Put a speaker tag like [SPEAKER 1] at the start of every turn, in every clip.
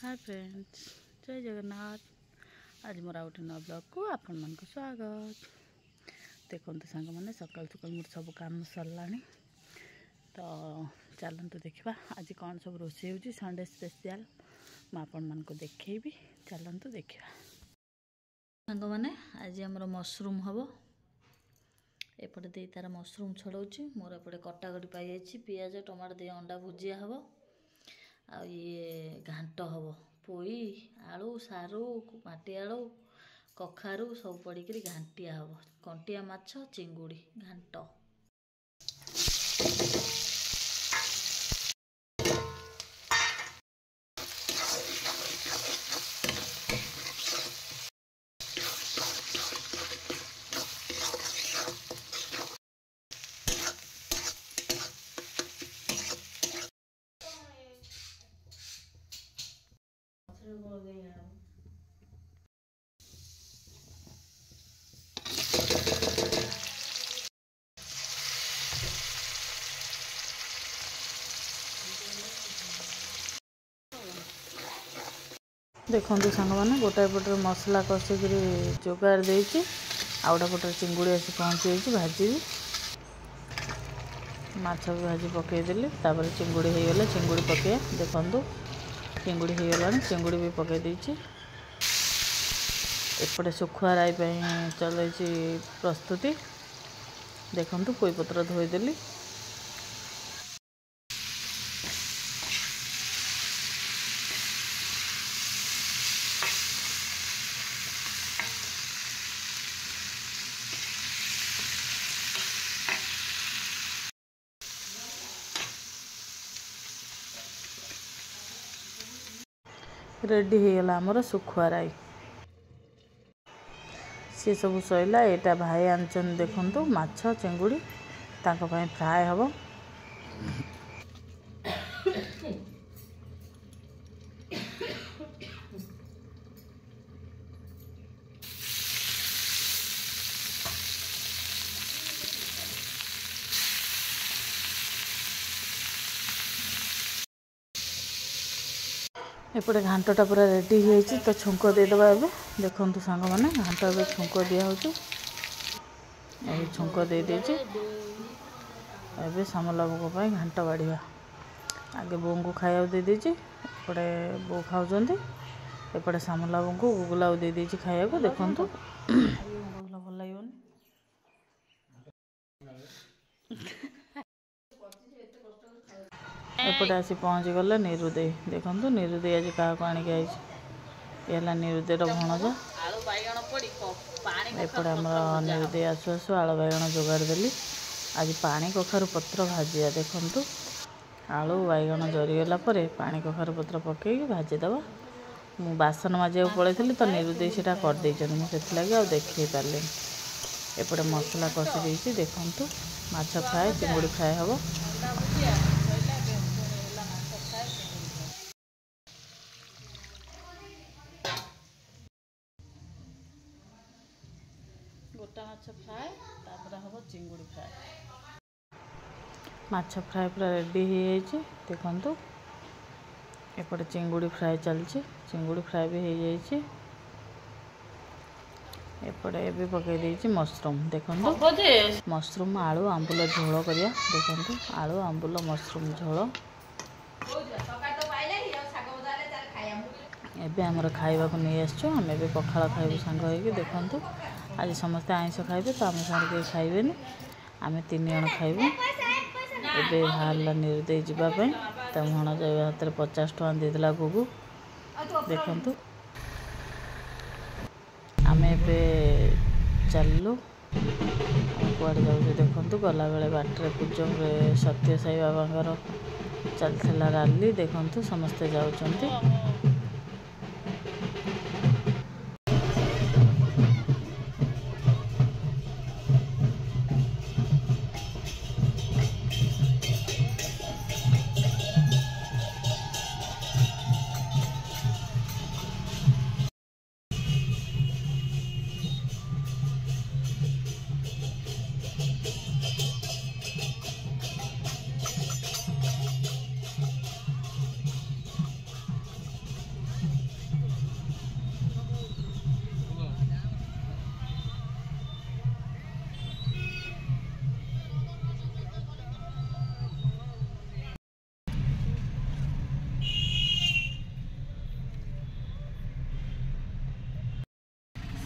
[SPEAKER 1] Hi friends, जय जगन्नाथ। आज more out न ब्लॉग को आपण मन को स्वागत। देखो सांग मैंने सकाल सकाल मोर सब काम सरला तो चलतु देखा आज कौन सब रोषे हो संडे स्पेशल मुझे मान को देखी। चलतु देखा सांग मैंने आज आमर मशरूम हम एपटे दे तार मशरूम छड़ाऊँ मोर एपटे कटाकटी पाई पियाज टमाटो दे अंडा भुजिया हम आ ये घांट हम पोई आलू सारू माटी आलू कखारू सब पड़ी घांटिया हम कंटिया माछ चिंगुड़ी घांट। देखो सांग मैंने गोटाए पटर मसला कषिक जोगाड़ दे आउटा पटर चिंगुड़ी आसी पहुँची भाजी माछ भी भाजी पकईदेली चिंगुड़ी हो गला चिंगुड़ी पकई देखु चिंगुड़ी हो गला चिंगुड़ी भी पकई देती एपटे सुखुआ राई चल प्रस्तुति देखु पोई पत्र धोईदेली रेडी हो गला आमर सुखुआ राई सी सब सैला एटा भाई आनचन देखु माछ चिंगुड़ी ताको भाई फ्राए हम एपटे घांटा पूरा रेडी हो तो छुंक देदेबा ए देखु सांग मैंने घांटा ए छुंक दिया छुंक दे देचे ए सामला भोग घांट बाढ़ा आगे बों को खाया दे देचे एपटे बो खाऊँ एपटे सामला बो को गुगुला दे देची खाया को देखु भल लगे एपटे आसी पहुँची गला निरुदे देखु निरुदे आज क्या आणिक आई निरुदेर भणजा एपटे आम निरुदे आसु आसु आलू बैगण जोगाड़ देली आज पानी कखारु पत्र भाजिया देखु आलू बैगण जरीगला पानी कखारु पत्र पकई भाजीदेव मु बासन माजिया पलैली तो निरुदे से करदे मुझे आ देखे पारे एपटे मसला कषि देती देखु माछ फ्राए चिंगुड़ी फ्राए हम गोटा माछ फ्राए तापर हम चिंगुड़ी फ्राए माछ फ्राए पूरा रेडी हो देखु एपटे चिंगुड़ी फ्राए चलती चिंगुड़ी फ्राए भी हो जाए एपटे भी पकई देती मशरूम देखु मशरूम आलू आंबुल झोल करिया देखु आलू आंबुल मशरूम झोल एबे हमर खाइबा को नहीं आसचो हम एबे पखाला खाइबु सांग होइके देखु आज समस्ते आइंस खाइबे तो आम सारे कहीं खाइबेनि आम 3 जण खाइबु एबे बाहरला निरुदे जावाई तो भण जावा हाथ में 50 टଙ୍କା देदेला गुगु देखु आम एबे चलु कुआड़े जाऊँ देखु गला बेले बाटर पूजम सत्य साई बाबा चलता राली देखु समस्ते जाऊँ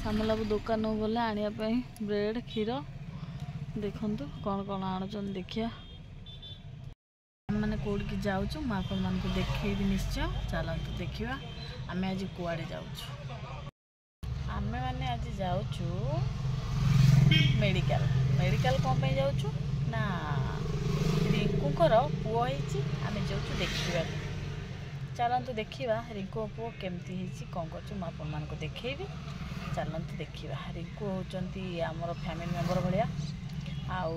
[SPEAKER 1] सामलाबू दुकान गले आने ब्रेड क्षीर देखु कौन कौन आणुचन देखिया मैंने कौड़ की जाऊँ मुझे मान देखी निश्चय चलते देखा आम आज कुआड़े जाऊँ आम मैंने आज जाऊँ मेडिकल मेडिकल कौन पे जाऊँ ना रिंकुर पुओ आम जाऊँ देखा चलतु देखा रिंकु पुओ केमती कौन कर देखी चलतु देखा रिंकु होती आमर फैमिली मेंबर भाया आउ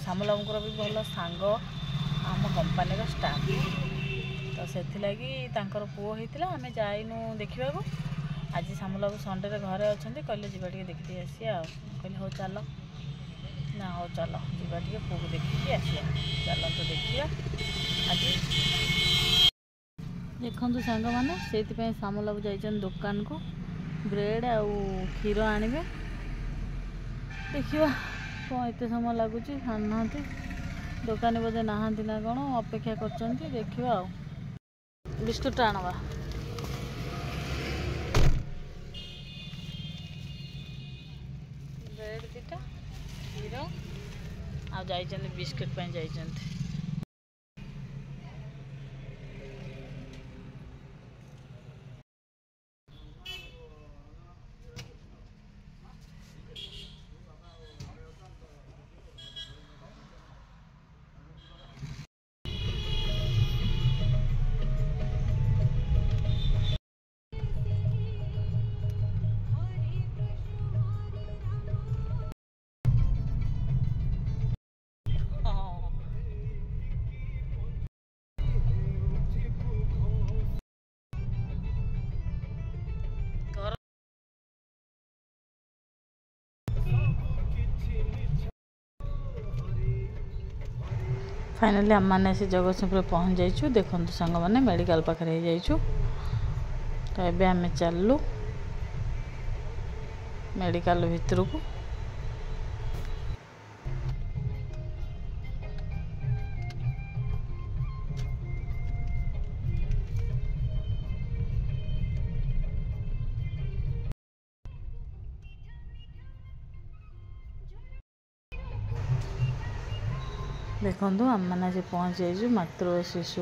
[SPEAKER 1] सामलामुर भी भल सांग आम कंपानी स्टाफ तो से पुओ होता आम जाइनु देखा आज सामलाबू संडे घरे अच्छा कहले जी देखी आसी कहले हो चल ना हो चल जीवा पुओ को देखिए आसिया चलतु देखिए आज देखु सांग मैंने से सामलाबू जाइछन दुकान को ब्रेड आउ क्षीर आनिबे देखिए कौन एत समय लगुच आना दुकानी बोधे नहांती ना कौन अपेक्षा कर देखा बिस्कुट आणवा ब्रेड दीटा क्षीर आ बिस्कुट जाइछन्ति फाइनली आम मैंने से जगतसिंहपुर पहुँच जाइछु देखु सांग मैंने मेडिकल पाखे जाइछु तो ये आम चलू मेडिकल भितर को देखु आम मैंने से पहुँच जाइए मातृ शिशु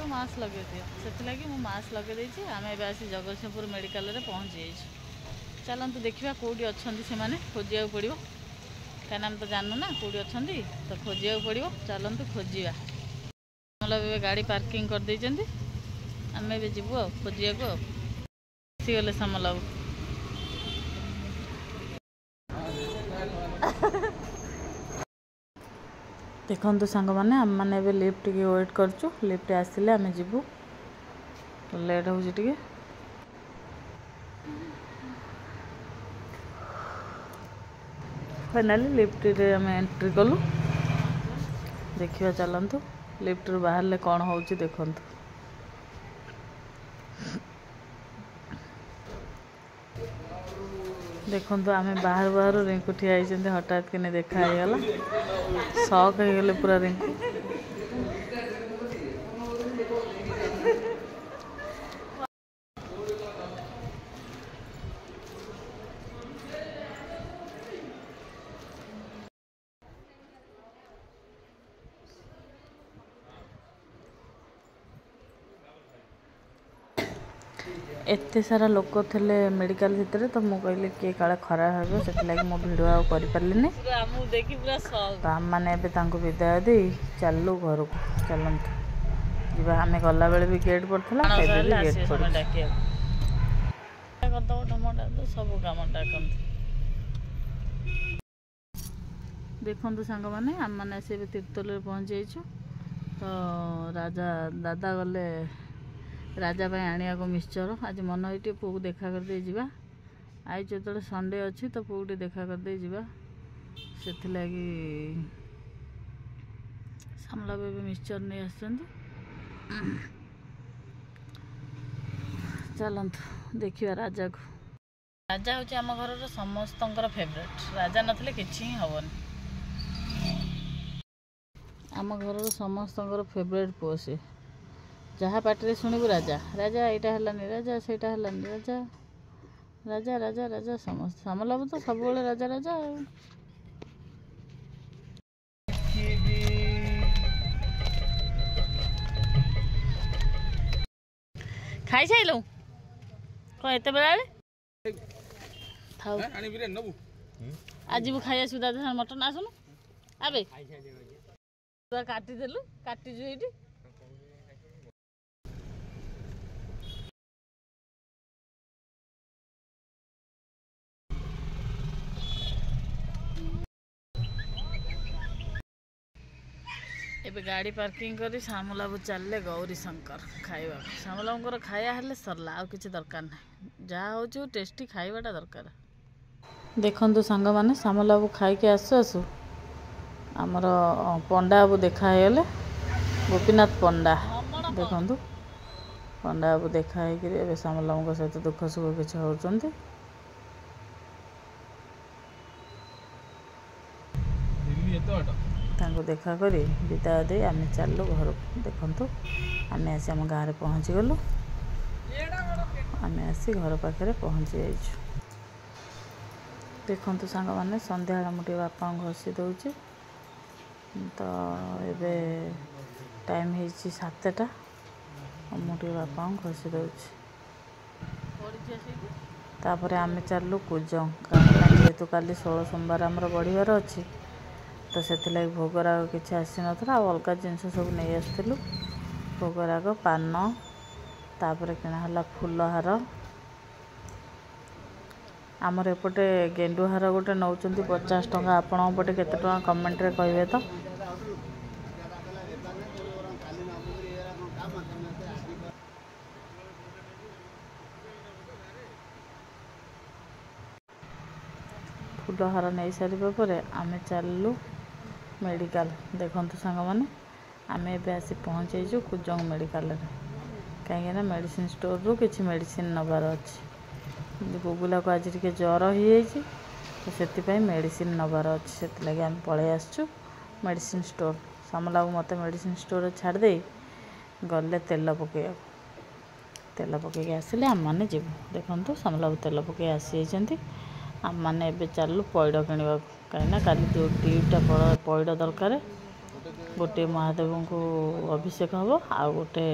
[SPEAKER 1] मास्क लगे से मास्क लगे आम ए जगतसिंहपुर मेडिकल रे पहुँच जाइए चलतु देखा कौटी अच्छा से खोजा पड़ो कहीं आम तो जानू ना कौटी अच्छा तो खोजा पड़ो चलतु खोजा मतलब गाड़ी पार्किंग कर देइछन्ति आम ए जीवु खोजा को गले सामलाबू देखु सांग मैंने आम मैंने लिफ्ट के वेट करचु लिफ्ट आसिले आम जीवु लेट हो फाइनाली लिफ्ट रे आम एंट्री कलु देखिए चलतु लिफ्ट रू बाहर कौन हो देखु देखु आम बाहर बाहर रिंकू ठिया हठात कि देखागला शॉक हो गले पूरा रिंकू एते सारा लोक थे मेडिकल भितर तो मुझे कहली किए काले खराब हो से मो भिड कर पारे तो आम मैंने विदाय दे चलू घर को चलतु जी आम गला बेले भी गेट पड़ता गेट सब कम देखु सांग मैंने आम मैंने से तीर्तोल पहुँच जाइछु तो राजा दादा गले राजा आनिया को मिक्सचर आज मन ये पुओ को देखा कर दे जीवा आई जो संडे अच्छी तो पुओ को देखा कर दे जीवा से सामला बेबी मिक्सचर नहीं आसचंदी चलतु देखिए राजा को राजा हूँ आम घर समस्त फेवरेट राजा नथिले किछि ही हबनी आम घर समस्त फेवरेट पुओ से जहाँ पार्टी शुणु राजा राजा यहाँ है राजा से राजा राजा राजा राजा समस्त सामल बाबू तो सब राजा राजा खाई साइलु कौन एत बेला आज खाई सुधा मटन आसुनु आबे काटिदेलु काटिजु ये एबे गाड़ी पार्किंग करी श्यामलाबू चलले गौरी शंकर खाइबा श्यामलाबूर खाया हेले सरला आ किसी दरकार ना जहाँ हो टेस्टी खाइबाटा दरकार देखु सांग मैंने श्यामलाबू खाइके आसु आसु आमर पंडा बाबू देखागले गोपीनाथ पंडा देखु पंडा बाबू देखाई श्यामलाबू सहित दुख सुख किसी होती देखा करी विदाय दे आम चलु घर देखु आम आसी आम गाँव पहुँची गलु आम आसी घर पाखे पहुँची जाइछु देखु सांग मैंने संध्या मुझे बापा घसी दौची तो ये टाइम हो 7टा मुझे बापा घसी दौची तापर आम चलु कुजंग जेहेतु काली 16 सोमवार आमर बढ़िबार अच्छी तो से भोगराग किसी आसी ना अलग जिनस सब नहीं आसलु भोगराग पान तापर किणाला फूलहार आमर एपटे गेंडुहार गोटे नौ 50 टंका आपण पटे केते टंका कमेंट रे कहबे तो फूलहार नहीं सारे पर आम चलू मेडिकल देखु सांग मैंने आम ए आसी पहुँचीचु कुजंग मेडिकल कहीं मेडिसिन स्टोर रु किसी मेडिसिन नबार अच्छी गुगुला को आज टे ज्वर हो जाए तो से मेडिसिन नबार अच्छी से लगे आम पलि आसचु मेडिसिन स्टोर श्यामलाबू मत मेडिसिन स्टोर छाड़दे गले तेल पकईक आसिले आम मैंने जीवु देखु श्यामलाबू तेल पकई आसी आम मैंने एबे चलू पैड़ किणवा कहीं काली जो 2टा पैड़ दरकार गोटे महादेव को अभिषेक हम आउ गोटे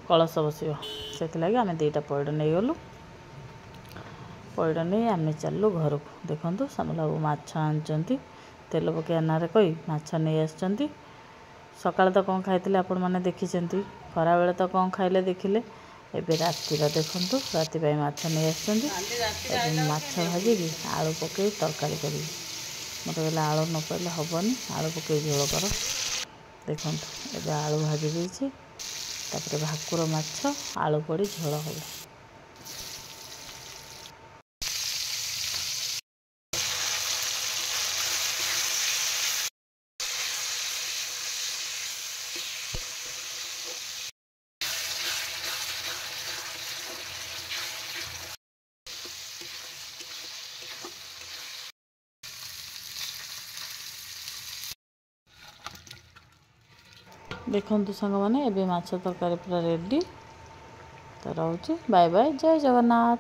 [SPEAKER 1] कलश बस से लगे आम 2टा पैड़ नहीं गलु पैड़ नहीं आम चलू घर को देखु श्यामलाबू माछ आनी तेल पकई ना कही माछ नहीं आसती सकाल तो कौन खाई आपण मैंने देखी खरा बेले तो कौन खाइले देखिले एबे रातिर देखु राति माछ नहीं आसती माछ भाजिकी आलू पकई तरकारी करी मत कहले आलू न पड़े हेनी आलू पकई झोल कर देखु एबे आलू भाजी देछि तापर भाकुर माछ आलू पड़ी झोल हो देखु सांग मैंने एबे माछ तरकारी पूरा रेडी तो रोचे बाय बाय जय जगन्नाथ।